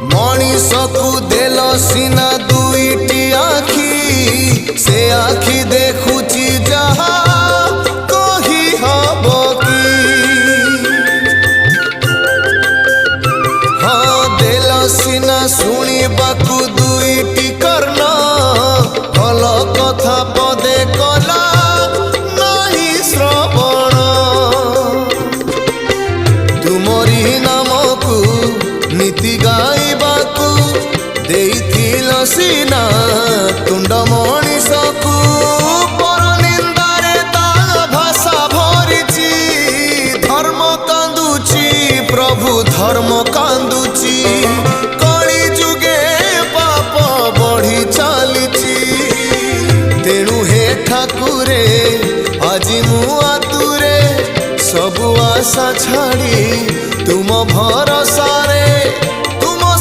मनीष को देल सीना दुईटी आखि से आखि देखुची जहा कही हब कि हाँ देल सीना शुणिबाकू दुईटी कर्ण भल कथा पदे कला नहीं श्रवण तुमरी नामकू नीति गाइबाकू देइथिल सीना तुंड मनीषकू पर निंदारे ता भाषा भरिची धर्म कांदुची प्रभु धर्म कांदुची कली जुगे पाप बढ़ी चलीची तेणु हे ठाकुरे आजी मु आतुरे सबु आशा छाड़ी तुम भरोसा